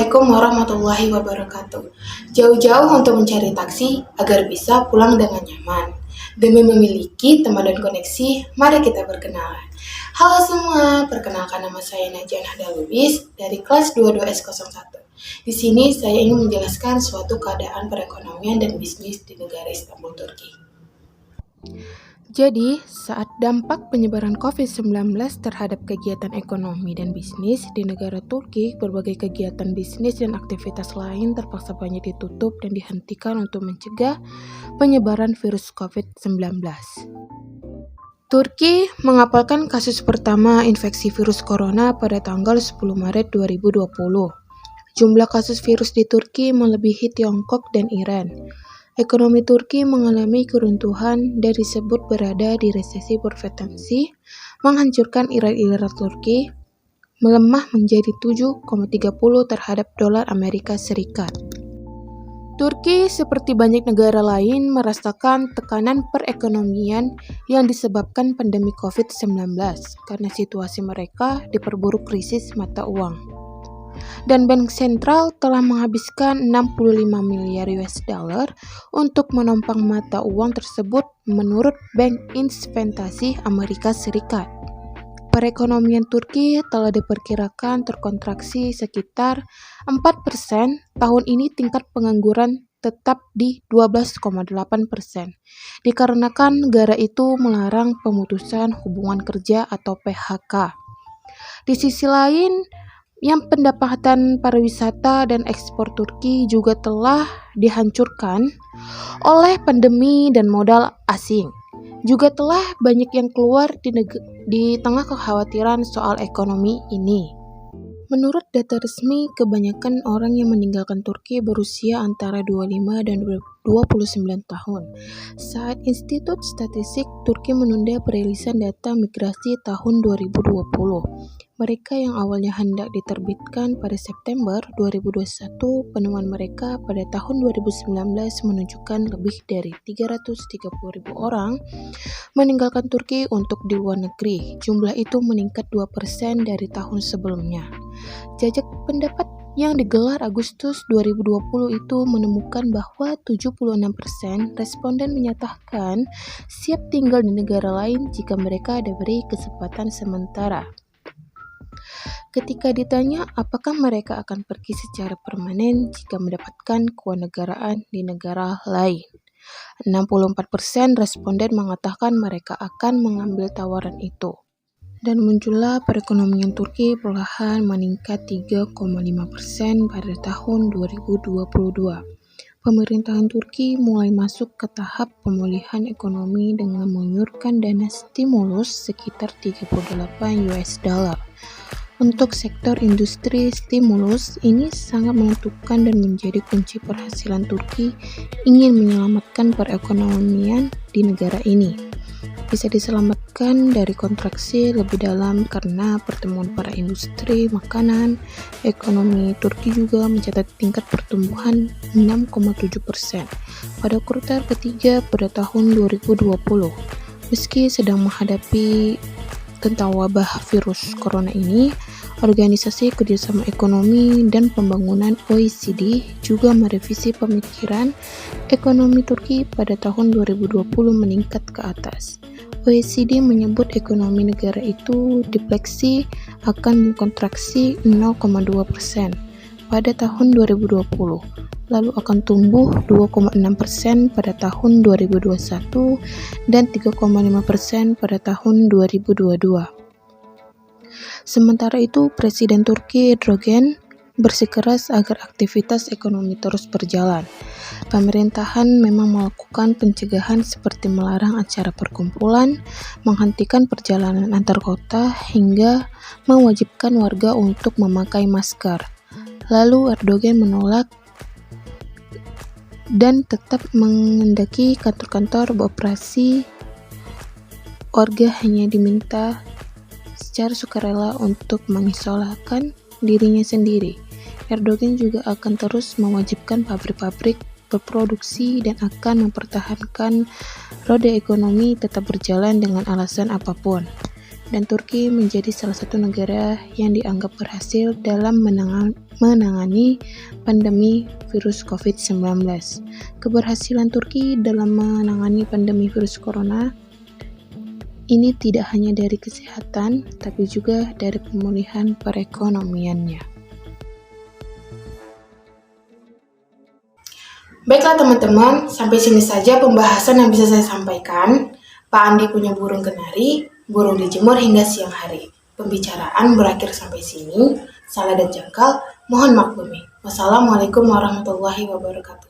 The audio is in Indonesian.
Assalamualaikum warahmatullahi wabarakatuh. Jauh-jauh untuk mencari taksi agar bisa pulang dengan nyaman. Demi memiliki teman dan koneksi, mari kita berkenalan. Halo semua, perkenalkan nama saya Najah Nahda Lubis dari kelas 22S01. Di sini saya ingin menjelaskan suatu keadaan perekonomian dan bisnis di negara Istanbul, Turki. Jadi, saat dampak penyebaran COVID-19 terhadap kegiatan ekonomi dan bisnis di negara Turki, berbagai kegiatan bisnis dan aktivitas lain terpaksa banyak ditutup dan dihentikan untuk mencegah penyebaran virus COVID-19. Turki mengapalkan kasus pertama infeksi virus corona pada tanggal 10 Maret 2020. Jumlah kasus virus di Turki melebihi Tiongkok dan Iran. Ekonomi Turki mengalami keruntuhan dan disebut berada di resesi berpotensi menghancurkan irat-irat Turki, melemah menjadi 7,30 terhadap dolar Amerika Serikat. Turki seperti banyak negara lain merasakan tekanan perekonomian yang disebabkan pandemi COVID-19 karena situasi mereka diperburuk krisis mata uang. Dan Bank Sentral telah menghabiskan 65 miliar US dollar untuk menopang mata uang tersebut menurut Bank Investasi Amerika Serikat. Perekonomian Turki telah diperkirakan terkontraksi sekitar 4%. Tahun ini tingkat pengangguran tetap di 12,8%, dikarenakan negara itu melarang pemutusan hubungan kerja atau PHK. Di sisi lain, yang pendapatan pariwisata dan ekspor Turki juga telah dihancurkan oleh pandemi dan modal asing. Juga telah banyak yang keluar di tengah kekhawatiran soal ekonomi ini. Menurut data resmi, kebanyakan orang yang meninggalkan Turki berusia antara 25 dan 29 tahun. Saat Institut Statistik Turki menunda perilisan data migrasi tahun 2020. Mereka yang awalnya hendak diterbitkan pada September 2021, penemuan mereka pada tahun 2019 menunjukkan lebih dari 330.000 orang meninggalkan Turki untuk di luar negeri. Jumlah itu meningkat 2% dari tahun sebelumnya. Jajak pendapat yang digelar Agustus 2020 itu menemukan bahwa 76% responden menyatakan siap tinggal di negara lain jika mereka diberi kesempatan sementara. Ketika ditanya apakah mereka akan pergi secara permanen jika mendapatkan kewarganegaraan di negara lain, 64% responden mengatakan mereka akan mengambil tawaran itu. Dan muncullah perekonomian Turki perlahan meningkat 3,5% pada tahun 2022. Pemerintahan Turki mulai masuk ke tahap pemulihan ekonomi dengan mengiurkan dana stimulus sekitar 38 US dollar. Untuk sektor industri, stimulus ini sangat menentukan dan menjadi kunci berhasilan Turki ingin menyelamatkan perekonomian di negara ini. Bisa diselamatkan dari kontraksi lebih dalam karena pertemuan para industri makanan. Ekonomi Turki juga mencatat tingkat pertumbuhan 6,7% pada kuartal ketiga pada tahun 2020. Meski sedang menghadapi tentang wabah virus corona ini, Organisasi Kerjasama Ekonomi dan Pembangunan OECD juga merevisi pemikiran ekonomi Turki pada tahun 2020 meningkat ke atas. OECD menyebut ekonomi negara itu diprediksi akan kontraksi 0,2% pada tahun 2020, lalu akan tumbuh 2,6% pada tahun 2021 dan 3,5% pada tahun 2022. Sementara itu, Presiden Turki Erdogan bersikeras agar aktivitas ekonomi terus berjalan. Pemerintahan memang melakukan pencegahan seperti melarang acara perkumpulan, menghentikan perjalanan antar kota, hingga mewajibkan warga untuk memakai masker. Lalu Erdogan menolak dan tetap mengendaki kantor-kantor beroperasi. Warga hanya diminta secara sukarela untuk mengisolasi dirinya sendiri. Erdogan juga akan terus mewajibkan pabrik-pabrik berproduksi dan akan mempertahankan roda ekonomi tetap berjalan dengan alasan apapun. dan Turki menjadi salah satu negara yang dianggap berhasil dalam menangani pandemi virus COVID-19. Keberhasilan Turki dalam menangani pandemi virus corona ini tidak hanya dari kesehatan, tapi juga dari pemulihan perekonomiannya. Baiklah teman-teman, sampai sini saja pembahasan yang bisa saya sampaikan. Pak Andi punya burung kenari, burung dijemur hingga siang hari. Pembicaraan berakhir sampai sini. Salah dan jangkal, mohon maklumi. Wassalamualaikum warahmatullahi wabarakatuh.